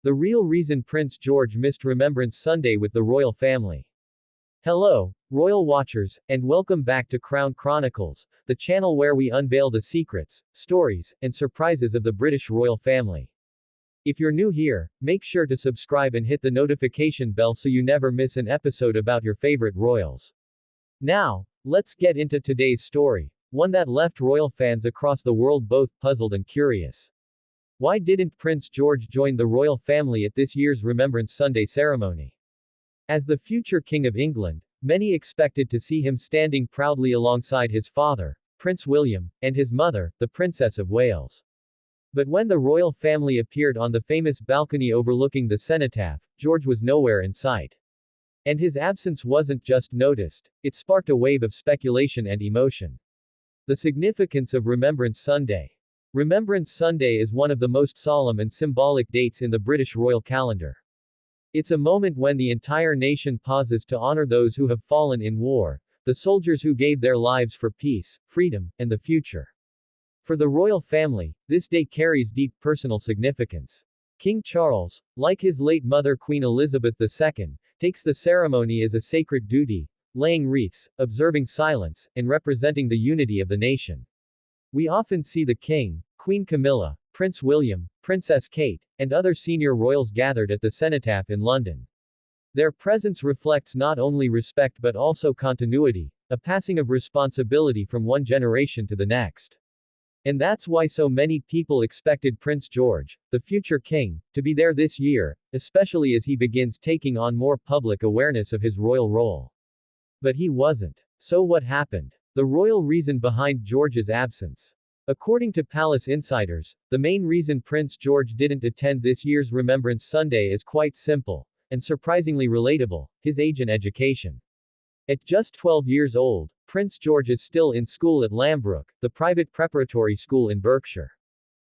The real reason Prince George missed Remembrance Sunday with the royal family. Hello, royal watchers, and welcome back to Crown Chronicles, the channel where we unveil the secrets, stories, and surprises of the British royal family. If you're new here, make sure to subscribe and hit the notification bell so you never miss an episode about your favorite royals. Now, let's get into today's story, one that left royal fans across the world both puzzled and curious. Why didn't Prince George join the royal family at this year's Remembrance Sunday ceremony? As the future King of England, many expected to see him standing proudly alongside his father, Prince William, and his mother, the Princess of Wales. But when the royal family appeared on the famous balcony overlooking the cenotaph, George was nowhere in sight. And his absence wasn't just noticed, it sparked a wave of speculation and emotion. The significance of Remembrance Sunday. Remembrance Sunday is one of the most solemn and symbolic dates in the British royal calendar. It's a moment when the entire nation pauses to honor those who have fallen in war, the soldiers who gave their lives for peace, freedom, and the future. For the royal family, this day carries deep personal significance. King Charles, like his late mother Queen Elizabeth II, takes the ceremony as a sacred duty, laying wreaths, observing silence, and representing the unity of the nation. We often see the King, Queen Camilla, Prince William, Princess Kate, and other senior royals gathered at the cenotaph in London. Their presence reflects not only respect but also continuity, a passing of responsibility from one generation to the next. And that's why so many people expected Prince George, the future king, to be there this year, especially as he begins taking on more public awareness of his royal role. But he wasn't. So what happened? The royal reason behind George's absence. According to palace insiders, the main reason Prince George didn't attend this year's Remembrance Sunday is quite simple, and surprisingly relatable: his age and education. At just 12 years old, Prince George is still in school at Lambrook, the private preparatory school in Berkshire.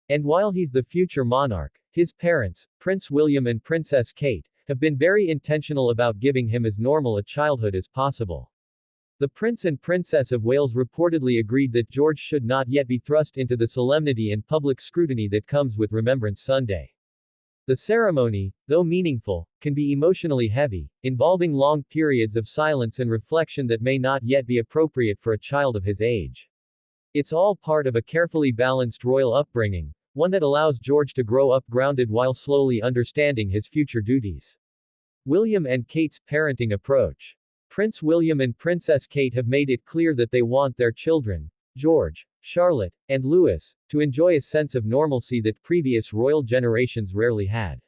And while he's the future monarch, his parents, Prince William and Princess Kate, have been very intentional about giving him as normal a childhood as possible. The Prince and Princess of Wales reportedly agreed that George should not yet be thrust into the solemnity and public scrutiny that comes with Remembrance Sunday. The ceremony, though meaningful, can be emotionally heavy, involving long periods of silence and reflection that may not yet be appropriate for a child of his age. It's all part of a carefully balanced royal upbringing, one that allows George to grow up grounded while slowly understanding his future duties. William and Kate's parenting approach. Prince William and Princess Kate have made it clear that they want their children, George, Charlotte, and Louis, to enjoy a sense of normalcy that previous royal generations rarely had.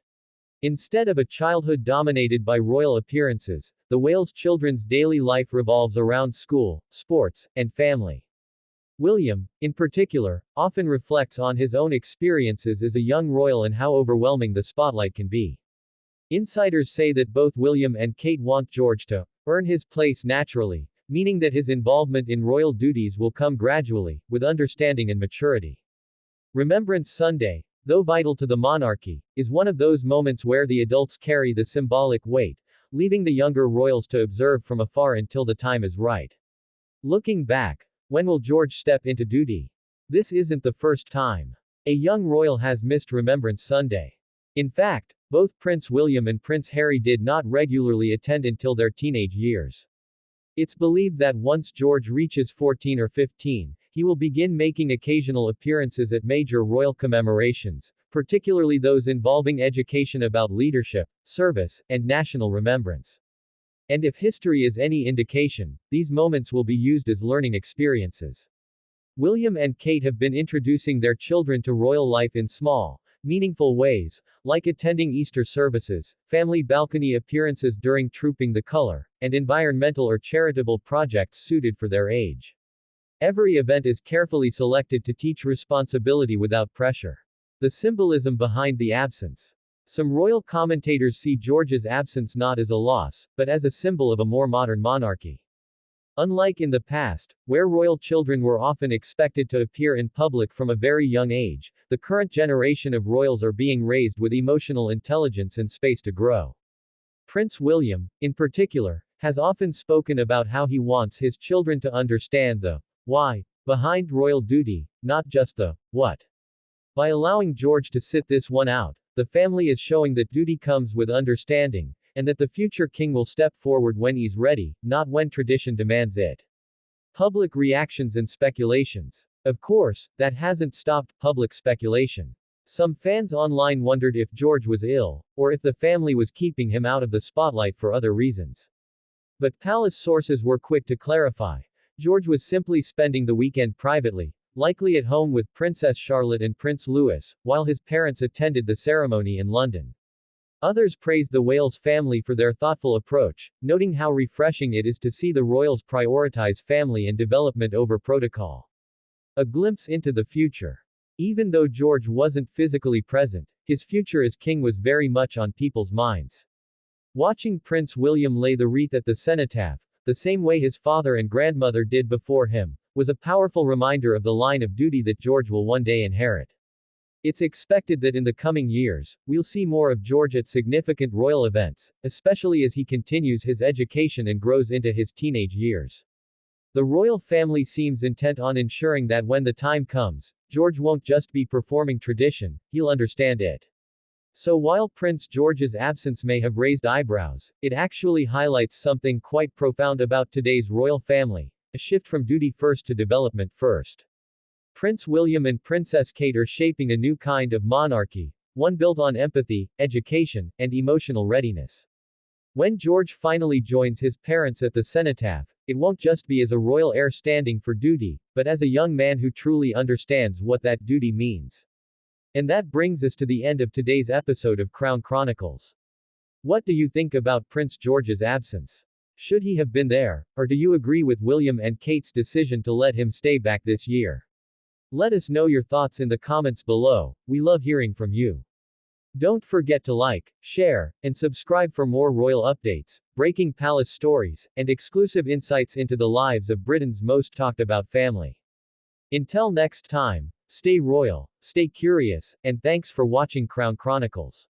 Instead of a childhood dominated by royal appearances, the Wales children's daily life revolves around school, sports, and family. William, in particular, often reflects on his own experiences as a young royal and how overwhelming the spotlight can be. Insiders say that both William and Kate want George to earn his place naturally, meaning that his involvement in royal duties will come gradually, with understanding and maturity. Remembrance Sunday, though vital to the monarchy, is one of those moments where the adults carry the symbolic weight, leaving the younger royals to observe from afar until the time is right. Looking back, when will George step into duty? This isn't the first time a young royal has missed Remembrance Sunday. In fact, both Prince William and Prince Harry did not regularly attend until their teenage years. It's believed that once George reaches 14 or 15, he will begin making occasional appearances at major royal commemorations, particularly those involving education about leadership, service, and national remembrance. And if history is any indication, these moments will be used as learning experiences. William and Kate have been introducing their children to royal life in small, meaningful ways, like attending Easter services, family balcony appearances during Trooping the Color, and environmental or charitable projects suited for their age. Every event is carefully selected to teach responsibility without pressure. The symbolism behind the absence. Some royal commentators see George's absence not as a loss, but as a symbol of a more modern monarchy. Unlike in the past, where royal children were often expected to appear in public from a very young age, the current generation of royals are being raised with emotional intelligence and space to grow. Prince William, in particular, has often spoken about how he wants his children to understand the why behind royal duty, not just the what. By allowing George to sit this one out, The family is showing that duty comes with understanding, and that the future king will step forward when he's ready, not when tradition demands it. Public reactions and speculations. Of course, that hasn't stopped public speculation. Some fans online wondered if George was ill, or if the family was keeping him out of the spotlight for other reasons. But palace sources were quick to clarify. George was simply spending the weekend privately, likely at home with Princess Charlotte and Prince Louis, while his parents attended the ceremony in London. Others praised the Wales family for their thoughtful approach, noting how refreshing it is to see the royals prioritize family and development over protocol. A glimpse into the future. Even though George wasn't physically present, his future as king was very much on people's minds. Watching Prince William lay the wreath at the cenotaph, the same way his father and grandmother did before him, was a powerful reminder of the line of duty that George will one day inherit. It's expected that in the coming years, we'll see more of George at significant royal events, especially as he continues his education and grows into his teenage years. The royal family seems intent on ensuring that when the time comes, George won't just be performing tradition, he'll understand it. So while Prince George's absence may have raised eyebrows, it actually highlights something quite profound about today's royal family, a shift from duty first to development first. Prince William and Princess Kate are shaping a new kind of monarchy, one built on empathy, education, and emotional readiness. When George finally joins his parents at the cenotaph, it won't just be as a royal heir standing for duty, but as a young man who truly understands what that duty means. And that brings us to the end of today's episode of Crown Chronicles. What do you think about Prince George's absence? Should he have been there, or do you agree with William and Kate's decision to let him stay back this year? Let us know your thoughts in the comments below, we love hearing from you. Don't forget to like, share, and subscribe for more royal updates, breaking palace stories, and exclusive insights into the lives of Britain's most talked about family. Until next time, stay royal, stay curious, and thanks for watching Crown Chronicles.